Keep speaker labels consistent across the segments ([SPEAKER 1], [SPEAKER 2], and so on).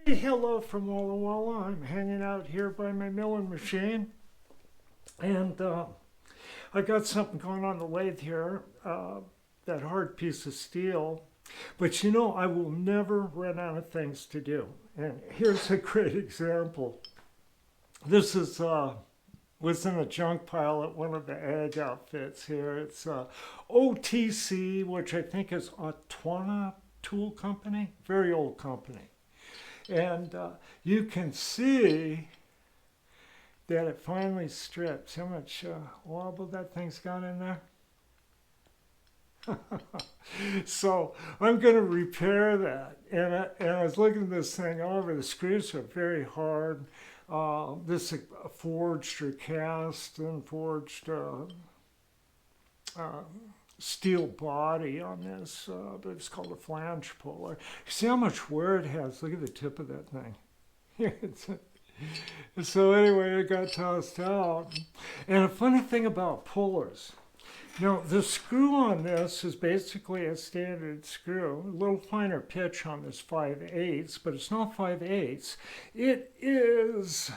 [SPEAKER 1] Hey, hello from Walla Walla. I'm hanging out here by my milling machine, and I got something going on the lathe here, that hard piece of steel. But I will never run out of things to do. And here's a great example. This is was in a junk pile at one of the ag outfits here. It's OTC, which I think is Otwana Tool Company, very old company. And you can see that it finally strips. How much wobble that thing's got in there? So I'm going to repair that. And I was looking at this thing over. The screws are very hard. This is forged or cast and forged uh, steel body on this, but it's called a flange puller. See how much wear it has? Look at the tip of that thing. So anyway, it got tossed out. And a funny thing about pullers, the screw on this is basically a standard screw, a little finer pitch on this 5/8, but it's not 5/8. It is,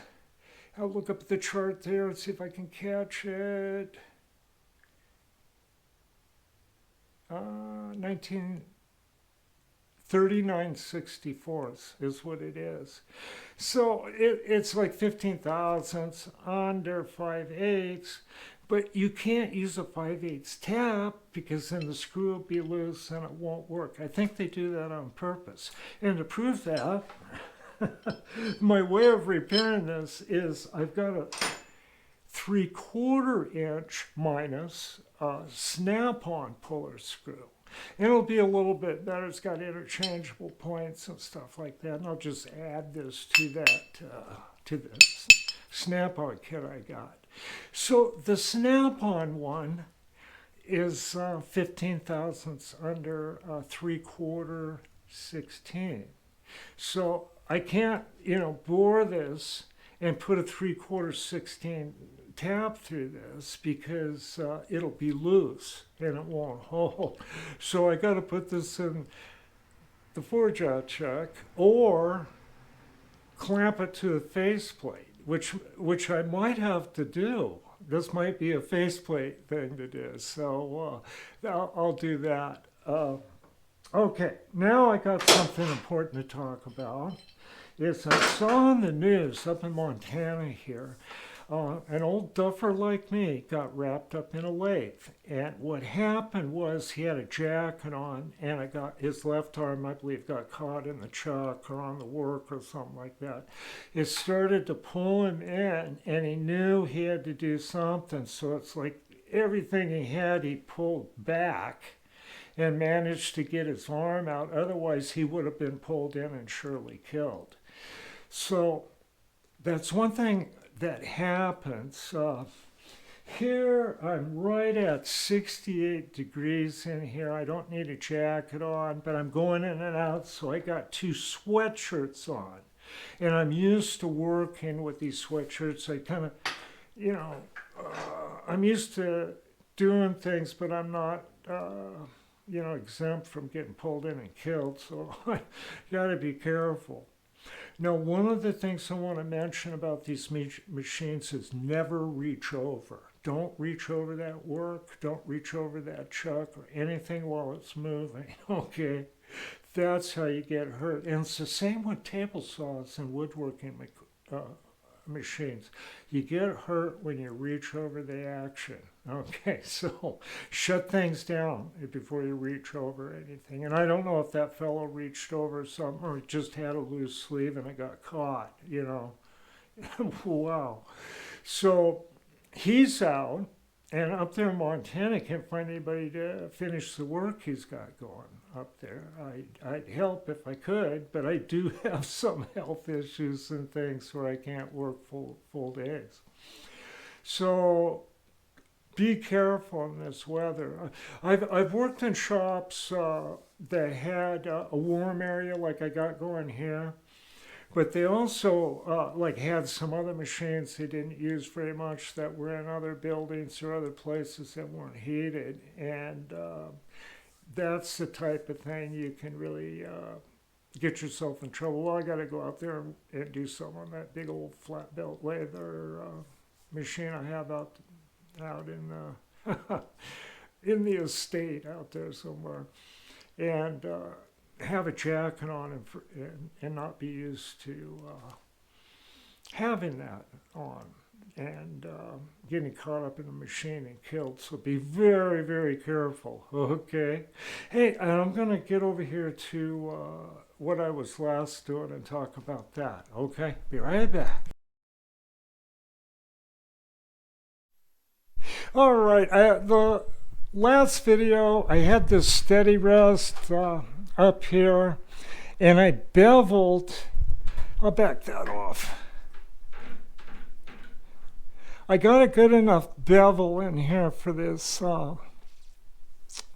[SPEAKER 1] I'll look up the chart there and see if I can catch it. 1939/64 is what it is. So it's like 15 thousandths under 5/8, but you can't use a 5/8 tap because then the screw will be loose and it won't work. I think they do that on purpose. And to prove that, my way of repairing this is I've got a 3/4 inch minus snap-on puller screw. And it'll be a little bit better. It's got interchangeable points and stuff like that. And I'll just add this to this snap-on kit I got. So the snap-on one is 15 thousandths under 3/4 16. So I can't, bore this and put a 3/4 16 tap through this because it'll be loose and it won't hold. So I got to put this in the forge out chuck or clamp it to the faceplate, which I might have to do. This might be a faceplate thing to do, so I'll do that. Okay, now I got something important to talk about. Is I saw on the news up in Montana here, an old duffer like me got wrapped up in a lathe. And what happened was he had a jacket on and his left arm, I believe, got caught in the chuck or on the work or something like that. It started to pull him in and he knew he had to do something. So it's like everything he had, he pulled back and managed to get his arm out. Otherwise, he would have been pulled in and surely killed. So that's one thing that happens. Here I'm right at 68 degrees in here. I don't need a jacket on, but I'm going in and out, so I got two sweatshirts on. And I'm used to working with these sweatshirts. I kind of, I'm used to doing things, but I'm not, exempt from getting pulled in and killed, so I got to be careful. Now, one of the things I want to mention about these machines is never reach over. Don't reach over that work. Don't reach over that chuck or anything while it's moving, okay? That's how you get hurt. And it's the same with table saws and woodworking machines. You get hurt when you reach over the action. Okay, so shut things down before you reach over anything. And I don't know if that fellow reached over something or just had a loose sleeve and it got caught, Wow. So he's out, and up there in Montana, can't find anybody to finish the work he's got going up there. I'd help if I could, but I do have some health issues and things where I can't work full days. So be careful in this weather. I've worked in shops that had a warm area like I got going here, but they also had some other machines they didn't use very much that were in other buildings or other places that weren't heated, and that's the type of thing you can really get yourself in trouble. Well, I got to go out there and do something on that big old flat belt lathe machine I have out in in the estate out there somewhere, and have a jacket on and not be used to having that on and getting caught up in the machine and killed. So be very, very careful, okay? Hey, and I'm going to get over here to what I was last doing and talk about that, okay? Be right back. All right, the last video, I had this steady rest up here, and I beveled. I'll back that off. I got a good enough bevel in here for this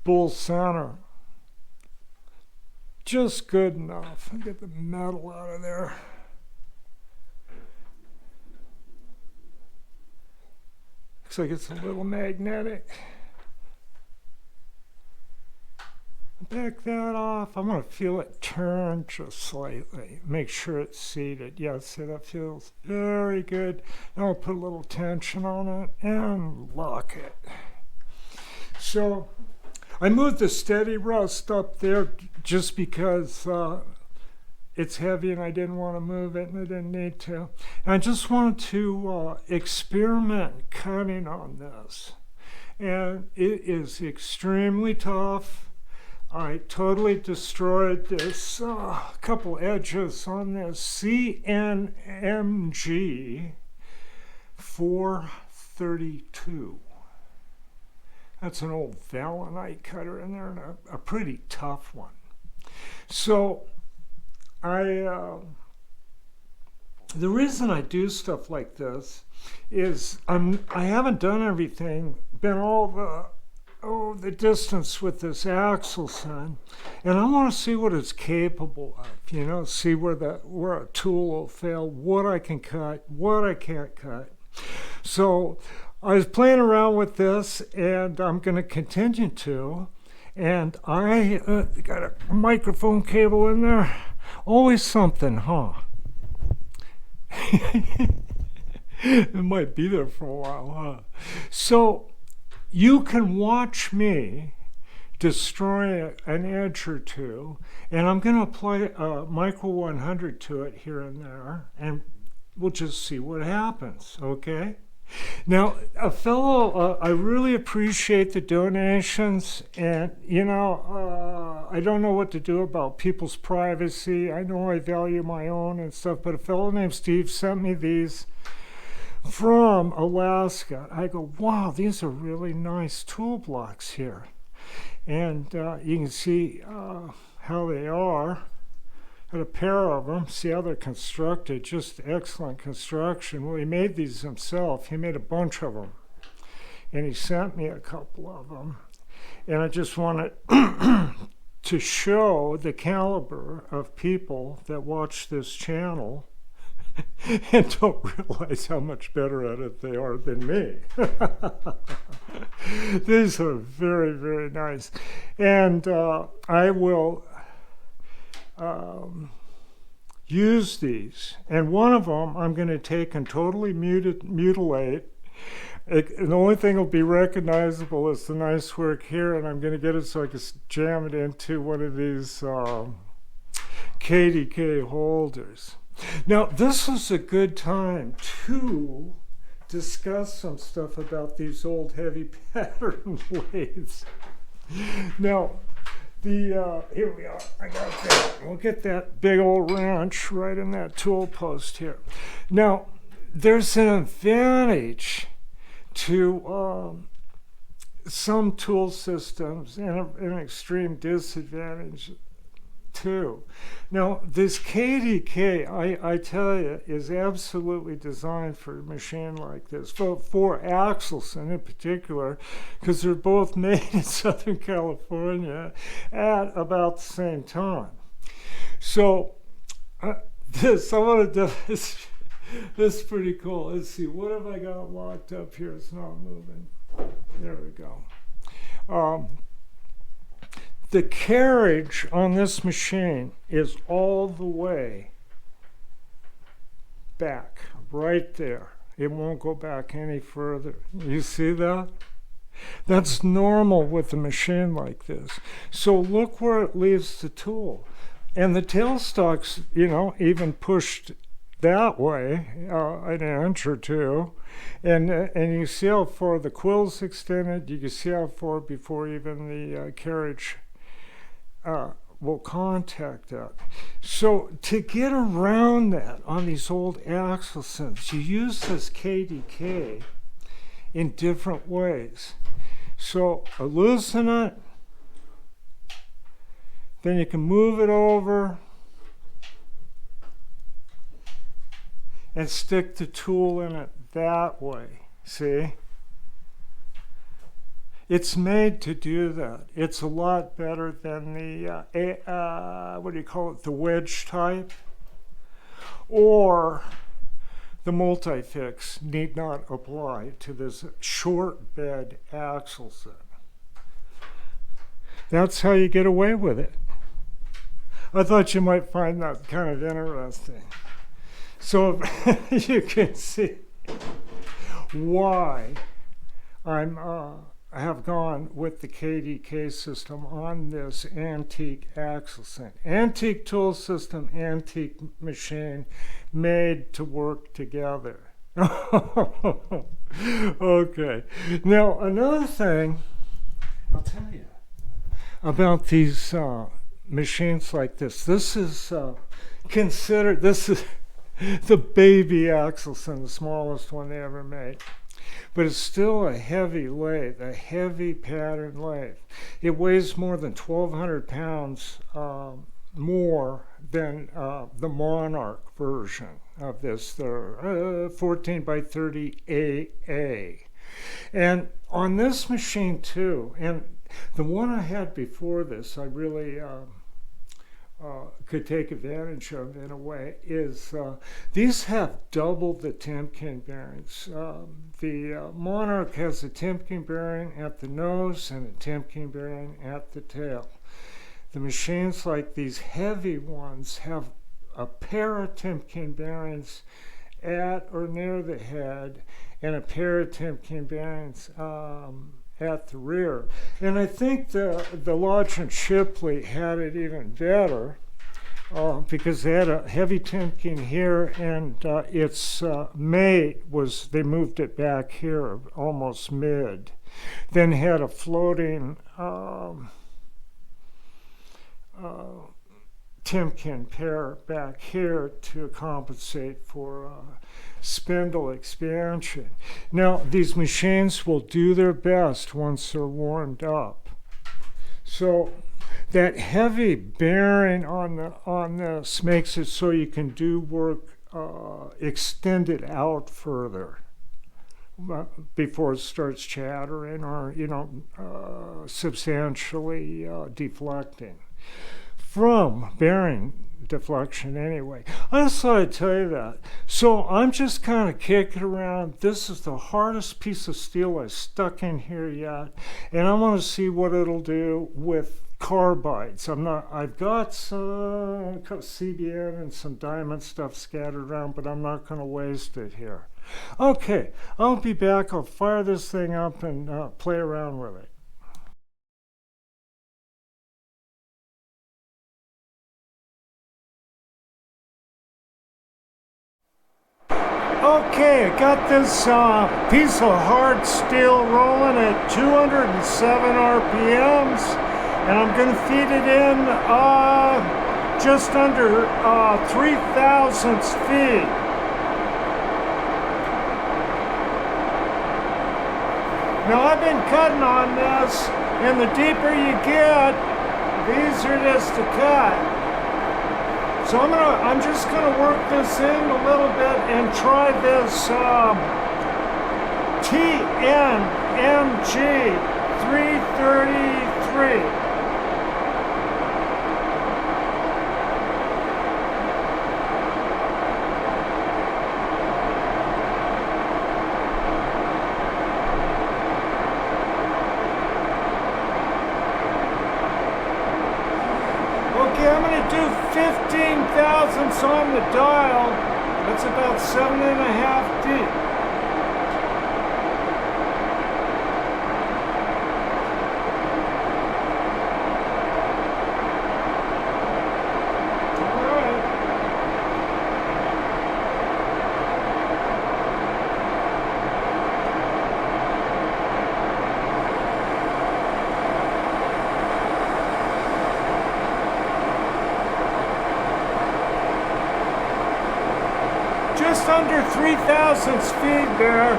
[SPEAKER 1] bull center. Just good enough. Get the metal out of there. Looks like it's a little magnetic. Back that off. I'm going to feel it turn just slightly. Make sure it's seated. Yeah, see, that feels very good. Now I'll put a little tension on it and lock it. So I moved the steady rest up there just because it's heavy and I didn't want to move it and I didn't need to. And I just wanted to experiment cutting on this. And it is extremely tough. I totally destroyed this couple edges on this CNMG 432. That's an old Valinite cutter in there, and a pretty tough one. So the reason I do stuff like this is I haven't done everything, been all the distance with this Axelson, and I want to see what it's capable of, you know, see where a tool will fail, what I can cut, what I can't cut. So I was playing around with this, and I'm going to continue to, and I got a microphone cable in there. Always something, huh? It might be there for a while, huh? So you can watch me destroy an edge or two, and I'm going to apply a micro 100 to it here and there, and we'll just see what happens, okay? Now, a fellow, I really appreciate the donations, and, you know, I don't know what to do about people's privacy. I know I value my own and stuff, but a fellow named Steve sent me these from Alaska. I go, wow, these are really nice tool blocks here. And you can see how they are. Got a pair of them. See how they're constructed. Just excellent construction. Well, he made these himself. He made a bunch of them. And he sent me a couple of them. And I just wanted to show the caliber of people that watch this channel and don't realize how much better at it they are than me. These are very, very nice. And I will use these. And one of them I'm going to take and totally mutilate. The only thing will be recognizable is the nice work here, and I'm going to get it so I can jam it into one of these KDK holders. Now, this is a good time to discuss some stuff about these old heavy pattern lathes. Now, here we are. I got that. We'll get that big old wrench right in that tool post here. Now, there's an advantage to some tool systems and an extreme disadvantage too. Now, this KDK, I tell you, is absolutely designed for a machine like this, for Axelson in particular, because they're both made in Southern California at about the same time. So, I want to do this. This is pretty cool. Let's see, what have I got locked up here? It's not moving. There we go. the carriage on this machine is all the way back, right there. It won't go back any further. You see that? That's normal with a machine like this. So look where it leaves the tool. And the tailstock's, even pushed that way, an inch or two. And you see how far the quill's extended. You can see how far before even the carriage will contact that. So to get around that on these old Axelsons, you use this KDK in different ways. So I loosen it, then you can move it over and stick the tool in it that way. See? It's made to do that. It's a lot better than the, the wedge type, or the multi-fix need not apply to this short bed Axelson. That's how you get away with it. I thought you might find that kind of interesting. So you can see why I have gone with the KDK system on this antique Axelson. Antique tool system, antique machine, made to work together. Okay. Now, another thing I'll tell you about these machines like this. This is this is the Baby Axelson, the smallest one they ever made. But it's still a heavy lathe, a heavy pattern lathe. It weighs more than 1,200 pounds more than the Monarch version of this, the 14 by 30 AA. And on this machine too, and the one I had before this, I really could take advantage of in a way, is these have double the Timken bearings. The Monarch has a Timken bearing at the nose and a Timken bearing at the tail. The machines like these heavy ones have a pair of Timken bearings at or near the head and a pair of Timken bearings at the rear. And I think the Lodge and Shipley had it even better because they had a heavy Timken here, and its mate was, they moved it back here almost mid. Then had a floating Timken pair back here to compensate for spindle expansion. Now, these machines will do their best once they're warmed up. So that heavy bearing on this makes it so you can do work extended out further before it starts chattering or, substantially deflecting. From bearing deflection anyway. I just thought I'd tell you that. So I'm just kind of kicking around. This is the hardest piece of steel I've stuck in here yet, and I want to see what it'll do with carbides. I've got some CBN and some diamond stuff scattered around, but I'm not going to waste it here. Okay, I'll be back. I'll fire this thing up and play around with it. Okay, I got this piece of hard steel rolling at 207 RPMs, and I'm going to feed it in just under 3,000 feet. Now I've been cutting on this, and the deeper you get, the easier it is to cut. So I'm just gonna work this in a little bit and try this TNMG 333. Okay, I'm going to do 15 thousandths on the dial. That's about 7.5 deep. Just under 3 thousandths feed there.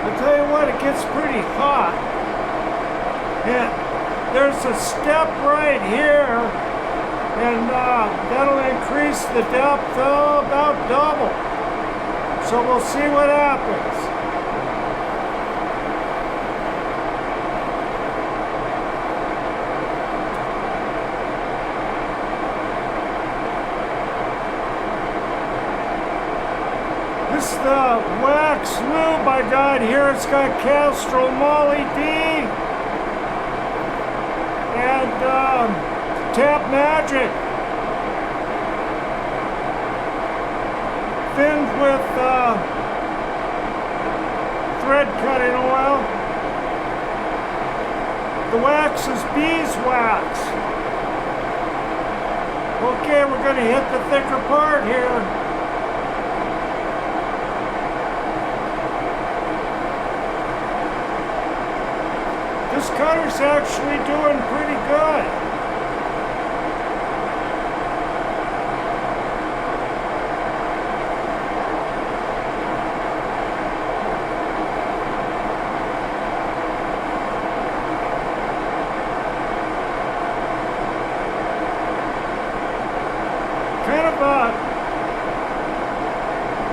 [SPEAKER 1] I'll tell you what, it gets pretty hot. And there's a step right here, and that'll increase the depth about double. So we'll see what happens. This is the wax lube I got here. It's got Castrol Molly D and Tap Magic, thinned with thread cutting oil. The wax is beeswax. Okay, we're going to hit the thicker part here. This cutter's actually doing pretty good. Kind of a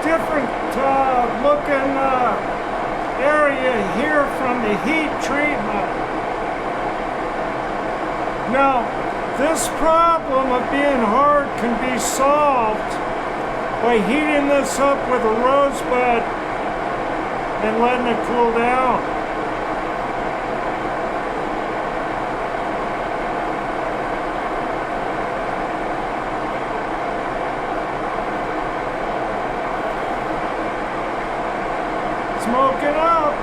[SPEAKER 1] different looking area here from the heat treatment. Now, this problem of being hard can be solved by heating this up with a rosebud and letting it cool down. Smoking up.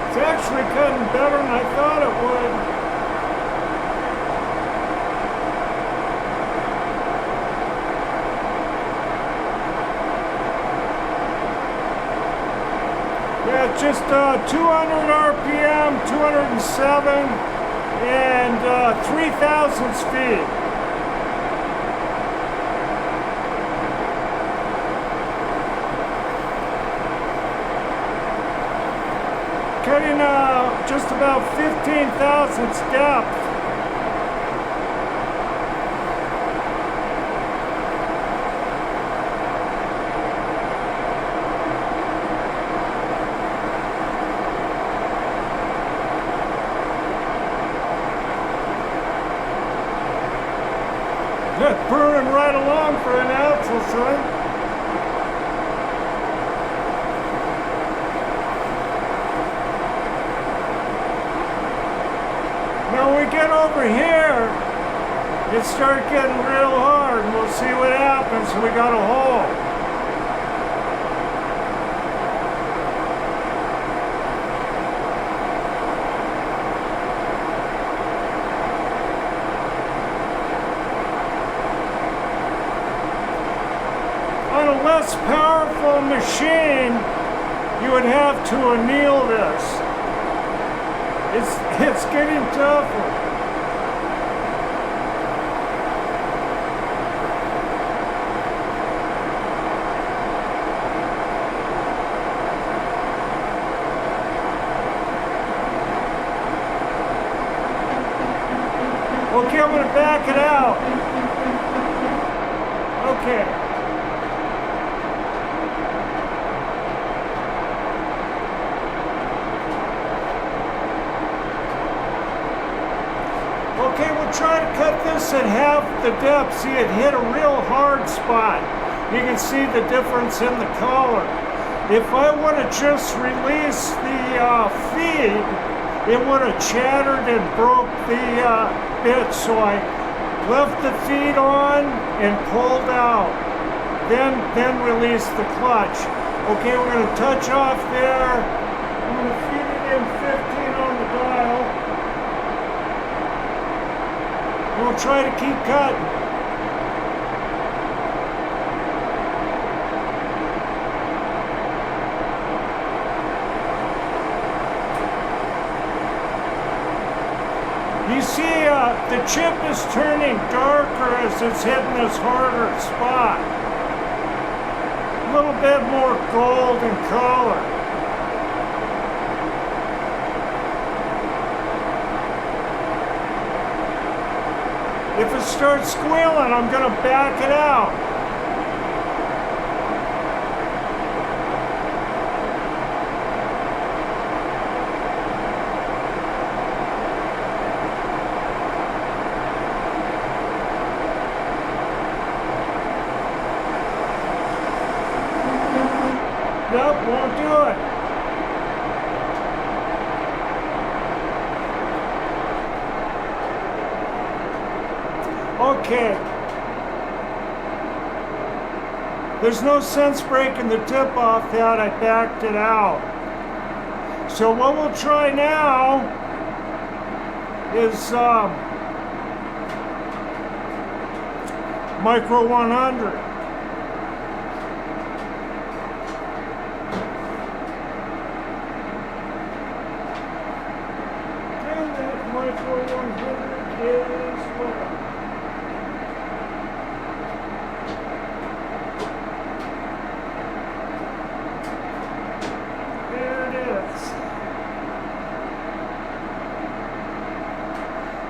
[SPEAKER 1] It's actually cutting better than I thought it would. Yeah, just 200 RPM, 207, and 3 thousandths feet. Cutting just about 15 thousandths depth. Burning right along for an Axelson. Now when we get over here, it starts getting real hard, and we'll see what happens. We got a hole. On a less powerful machine, you would have to anneal this. It's getting tougher. Okay, I'm going to back it out. Okay. Okay, we'll try to cut this at half the depth. See, it hit a real hard spot. You can see the difference in the color. If I would have just released the feed, it would have chattered and broke the bit. So I left the feed on and pulled out. Then released the clutch. Okay, we're going to touch off there. I'm going to feed it in 15 on the dial. We'll try to keep cutting. You see, the chip is turning darker as it's hitting this harder spot. A little bit more gold in color. If it starts squealing, I'm going to back it out. Nope, won't do it. Okay. There's no sense breaking the tip off that. I backed it out. So what we'll try now is Micro 100. Micro 100 is what? There it is.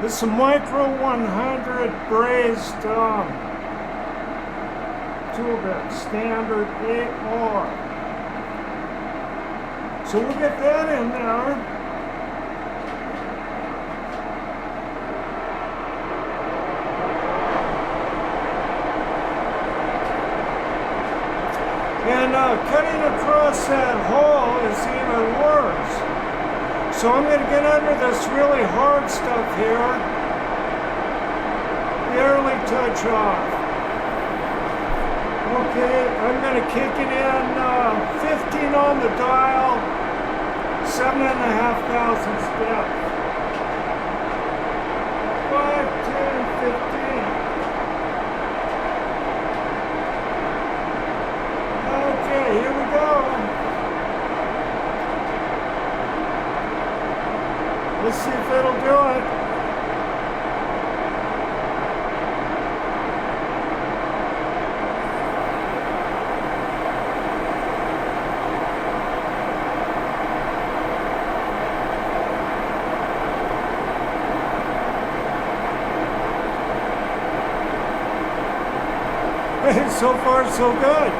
[SPEAKER 1] This is a Micro 100 brazed tool bit, standard 8R. So we'll get that in there. And cutting across that hole is even worse. So I'm going to get under this really hard stuff here. Barely touch off. Okay, I'm going to kick it in 15 on the dial, 7,500 steps. 5, 10, 15. Okay, here we go. Let's see if it'll do it. So far, so good.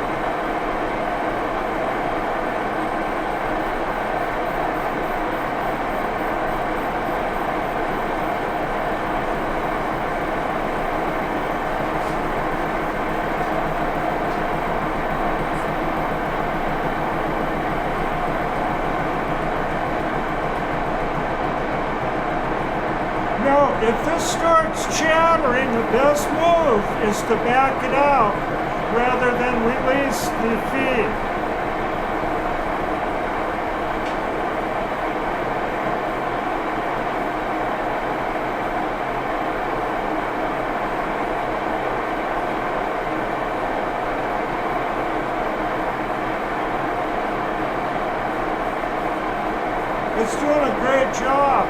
[SPEAKER 1] Now, if this starts chattering, the best move is to back it out rather than release the feed. It's doing a great job.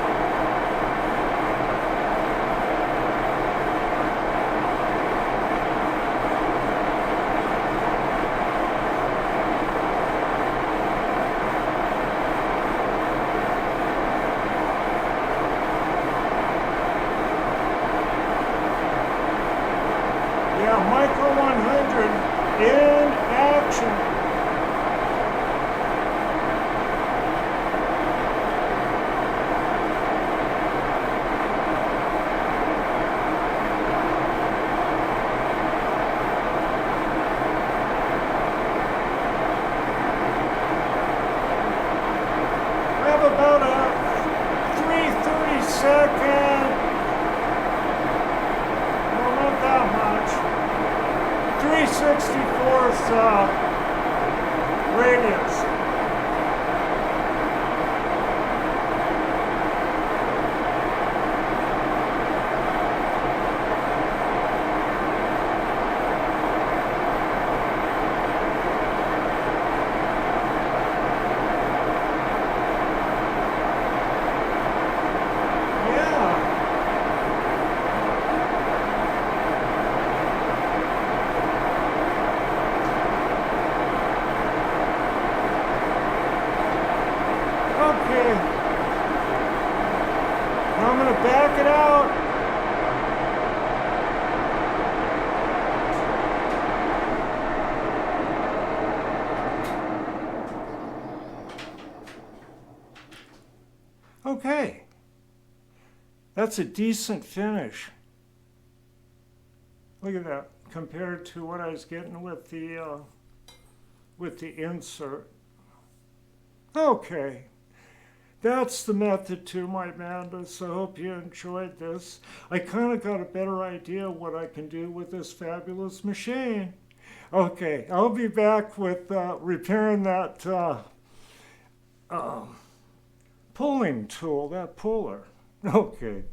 [SPEAKER 1] Micro 100 in action. 3/64 radius. Okay, now I'm going to back it out. Okay, that's a decent finish. Look at that, compared to what I was getting with the insert. Okay. That's the method to my madness. I hope you enjoyed this. I kind of got a better idea what I can do with this fabulous machine. Okay, I'll be back with repairing that pulling tool, that puller. Okay.